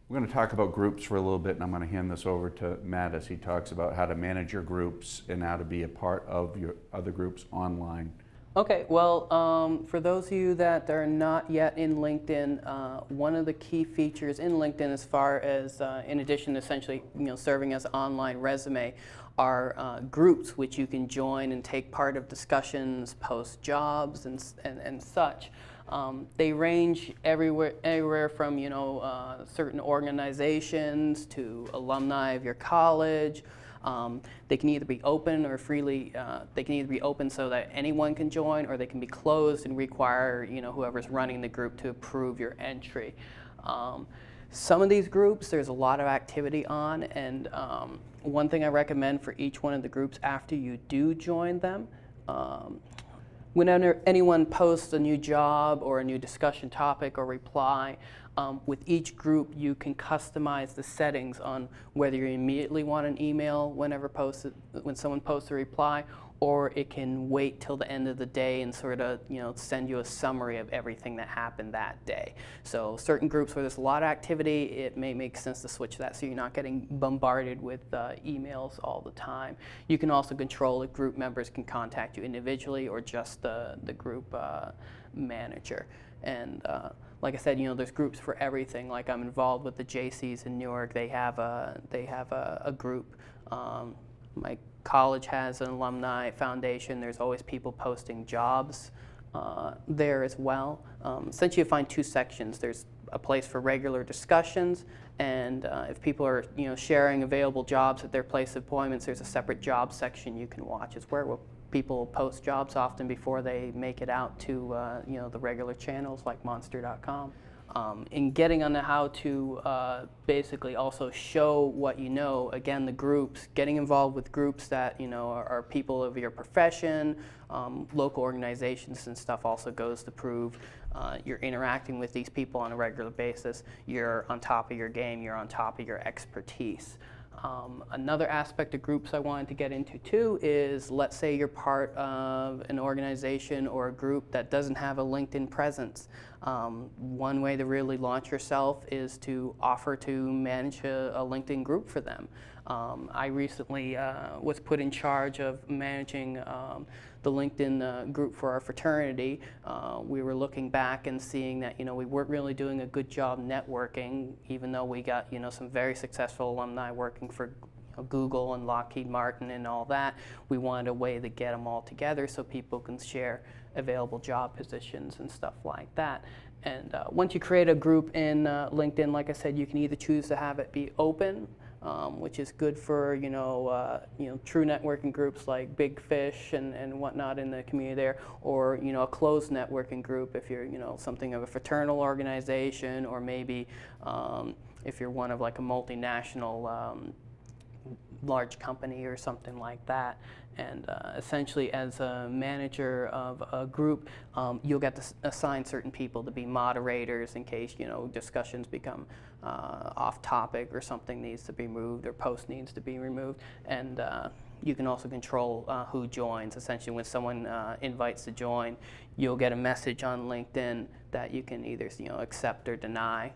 We're going to talk about groups for a little bit, and I'm going to hand this over to Matt as he talks about how to manage your groups and how to be a part of your other groups online. Okay, well, for those of you that are not yet in LinkedIn, one of the key features in LinkedIn, as far as in addition to essentially serving as an online resume, are groups which you can join and take part of discussions, post jobs, and such. They range everywhere from certain organizations to alumni of your college. They can either be open or freely. They can either be open so that anyone can join, or they can be closed and require whoever's running the group to approve your entry. Some of these groups, there's a lot of activity on, and one thing I recommend for each one of the groups after you do join them, whenever anyone posts a new job or a new discussion topic or reply, with each group you can customize the settings on whether you immediately want an email when someone posts a reply, or it can wait till the end of the day and sort of send you a summary of everything that happened that day. So certain groups where there's a lot of activity, it may make sense to switch that so you're not getting bombarded with emails all the time. You can also control if group members can contact you individually or just the group manager. And like I said, there's groups for everything. Like I'm involved with the JCs in Newark. They have a group. My college has an alumni foundation. There's always people posting jobs there as well. Essentially, you find two sections. There's a place for regular discussions, and if people are sharing available jobs at their place of appointments, there's a separate job section you can watch. It's where people post jobs often before they make it out to the regular channels like monster.com. In getting on how to basically also show what you know, again, the groups, getting involved with groups that are people of your profession, local organizations and stuff also goes to prove you're interacting with these people on a regular basis, you're on top of your game, you're on top of your expertise. Another aspect of groups I wanted to get into too is, let's say you're part of an organization or a group that doesn't have a LinkedIn presence. One way to really launch yourself is to offer to manage a LinkedIn group for them. I recently was put in charge of managing the LinkedIn group for our fraternity. We were looking back and seeing that we weren't really doing a good job networking, even though we got some very successful alumni working for Google and Lockheed Martin and all that. We wanted a way to get them all together so people can share available job positions and stuff like that. And once you create a group in LinkedIn, like I said, you can either choose to have it be open, which is good for true networking groups like Big Fish and whatnot in the community there, or a closed networking group if you're something of a fraternal organization, or maybe if you're one of like a multinational large company or something like that. And essentially, as a manager of a group, you'll get to assign certain people to be moderators in case discussions become off topic, or something needs to be moved, or post needs to be removed. And you can also control who joins. Essentially, when someone invites to join, you'll get a message on LinkedIn that you can either accept or deny.